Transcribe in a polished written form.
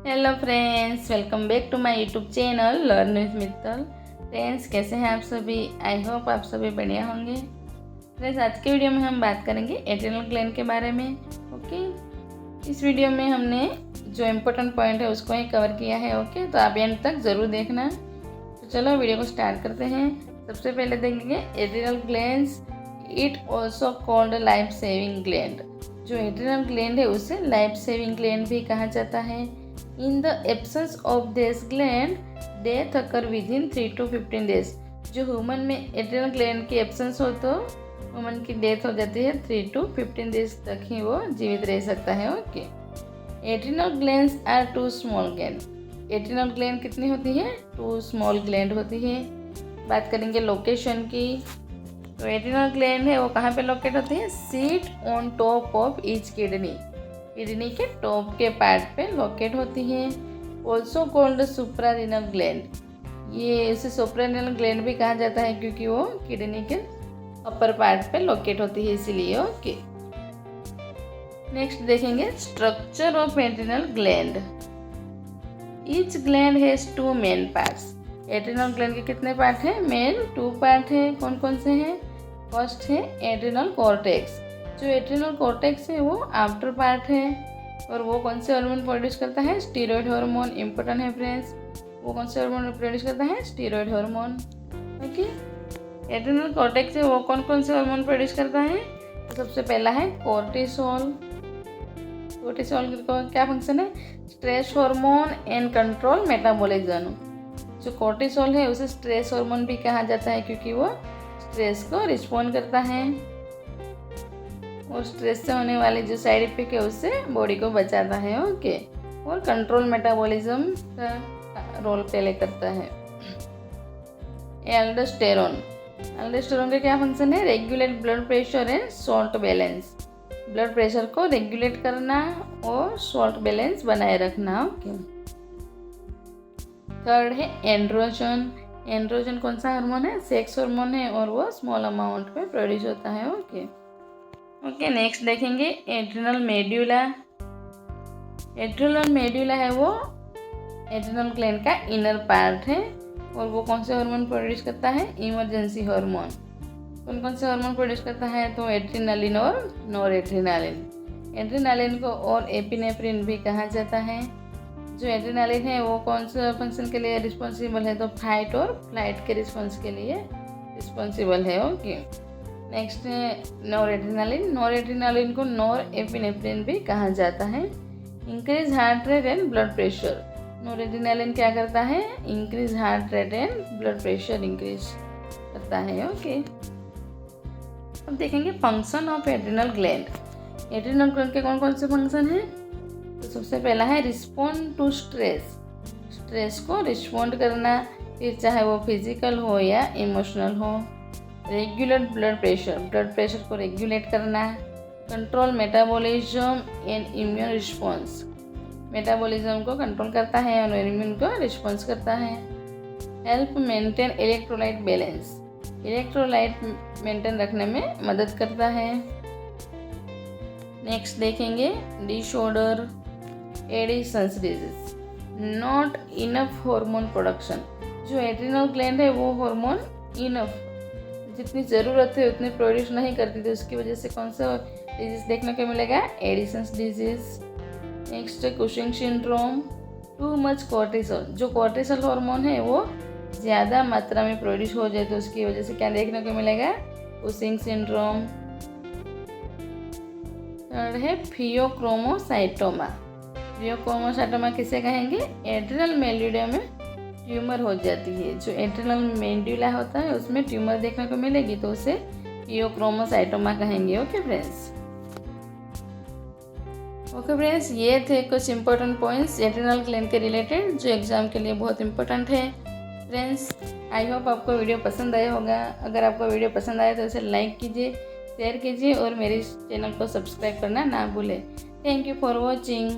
Hello friends, welcome back to my YouTube channel learn with Mittal. Friends, कैसे हैं आप सभी? आई होप आप सभी बढ़िया होंगे। फ्रेंड्स, आज के वीडियो में हम बात करेंगे एड्रिनल ग्लैंड के बारे में। ओके, इस वीडियो में हमने जो इम्पोर्टेंट पॉइंट है उसको ही कवर किया है। ओके, तो आप एंड तक ज़रूर देखना। तो चलो वीडियो को स्टार्ट करते हैं। सबसे पहले देखेंगे adrenal glands, it also called life saving gland. जो एड्रिनल ग्लैंड है उसे लाइफ सेविंग ग्लैंड भी कहा जाता है। In the absence of this gland death occur with in 3 to 15 days। जो ह्यूमन में एड्रिनल ग्लैंड की एब्सेंस हो तो ह्यूमन की डेथ हो जाती है। 3 to 15 days तक ही वो जीवित रह सकता है। Okay, adrenal glands are 2 small gland. Adrenal gland कितनी होती है? 2 स्मॉल ग्लैंड होती है। बात करेंगे लोकेशन की, तो एड्रिनल ग्लैंड है वो कहाँ पे लोकेट होती है? Seat on top of each kidney. Kidney के टॉप के पार्ट पे लोकेट होती है। Also called suprarenal gland. ये इसे सुप्रारीनल ग्लैंड भी कहा जाता है क्योंकि वो किडनी के अपर पार्ट पे लोकेट होती है, इसीलिए। ओके, नेक्स्ट देखेंगे structure of adrenal gland. Each gland has 2 main parts. Adrenal gland के कितने पार्ट हैं? मेन 2 पार्ट हैं। कौन कौन से हैं? फर्स्ट है एड्रिनल कॉर्टेक्स। जो एड्रिनल कॉर्टेक्स है वो आफ्टर पार्ट है और वो कौन से हार्मोन प्रोड्यूस करता है? Steroid hormone. इंपॉर्टेंट है फ्रेंड्स, वो कौन से हार्मोन प्रोड्यूस करता है? Steroid hormone. Okay, adrenal cortex है वो कौन कौन से हार्मोन प्रोड्यूस करता है? तो सबसे पहला है कोर्टिसोल। कोर्टिसोल का क्या फंक्शन है? Stress hormone and control metabolism. जो कोर्टिसोल है उसे स्ट्रेस हार्मोन भी कहा जाता है क्योंकि वो स्ट्रेस को रिस्पॉन्ड करता है और स्ट्रेस से होने वाले जो साइड इफेक्ट है उससे बॉडी को बचाता है। ओके, और कंट्रोल मेटाबॉलिज्म का रोल प्ले करता है। एल्डोस्टेरोन। एल्डोस्टेरोन का क्या फंक्शन है? Regulate blood pressure and salt balance. Blood pressure को रेगुलेट करना और सॉल्ट बैलेंस बनाए रखना। ओके, थर्ड है एंड्रोजन। एंड्रोजन कौन सा हार्मोन है? सेक्स हार्मोन है और वो स्मॉल अमाउंट में प्रोड्यूस होता है। ओके, नेक्स्ट देखेंगे एड्रिनल मेड्यूला। एड्रिनल मेड्यूला है वो एड्रिनल ग्लैंड का इनर पार्ट है और वो कौन से हार्मोन प्रोड्यूस करता है? Emergency hormone. कौन कौन से हार्मोन प्रोड्यूस करता है? तो एड्रिनालिन और नॉरएड्रिनालिन। एड्रिनालिन को और एपिनेफ्रिन भी कहा जाता है। जो एड्रिनालिन है वो कौन सा फंक्शन के लिए रिस्पॉन्सिबल है? तो फाइट और फ्लाइट के रिस्पॉन्स के लिए रिस्पॉन्सिबल है। ओके, नेक्स्ट है नॉरएड्रिनालिन। नॉरएड्रिनालिन को नॉर एपिनेफ्रिन भी कहा जाता है। Increase heart rate and blood pressure. Noradrenaline क्या करता है? Increase heart rate and blood pressure increase करता है। ओके, अब देखेंगे function of adrenal gland. Adrenal gland के कौन कौन से फंक्शन हैं? तो सबसे पहला है रिस्पॉन्ड टू स्ट्रेस। स्ट्रेस को रिस्पॉन्ड करना, फिर चाहे वो फिजिकल हो या इमोशनल हो। Regulate blood pressure. Blood pressure को रेगुलेट करना। Control metabolism and immune response. Metabolism को कंट्रोल करता है और इम्यून को रिस्पॉन्स करता है। Help maintain electrolyte balance. Electrolyte maintain रखने में मदद करता है। नेक्स्ट देखेंगे disorder, Edison's disease, not enough hormone production. जो एड्रिनल ग्लैंड है वो हार्मोन इनफ जितनी ज़रूरत है उतनी प्रोड्यूस नहीं करती थी, उसकी वजह से कौन सा डिजीज देखने को मिलेगा? Edison's disease. नेक्स्ट है Cushing syndrome, too much cortisol. जो कोर्टिसोल हार्मोन है वो ज़्यादा मात्रा में प्रोड्यूस हो जाए तो उसकी वजह से क्या देखने को मिलेगा? Cushing syndrome. थर्ड है फियोक्रोमोसाइटोमा। फियोक्रोमोसाइटोमा किसे कहेंगे? एड्रिनल मेड्यूला में ट्यूमर हो जाती है। जो एड्रिनल मेड्यूला होता है उसमें ट्यूमर देखने को मिलेगी तो उसे फियोक्रोमोसाइटोमा कहेंगे। ओके फ्रेंड्स, ये थे कुछ इंपॉर्टेंट पॉइंट्स एड्रिनल ग्लैंड के रिलेटेड जो एग्जाम के लिए बहुत इंपॉर्टेंट है। फ्रेंड्स, आई होप आपको वीडियो पसंद आया होगा। अगर आपको वीडियो पसंद आया तो इसे लाइक कीजिए, शेयर कीजिए और मेरे चैनल को सब्सक्राइब करना ना भूलें। Thank you for watching.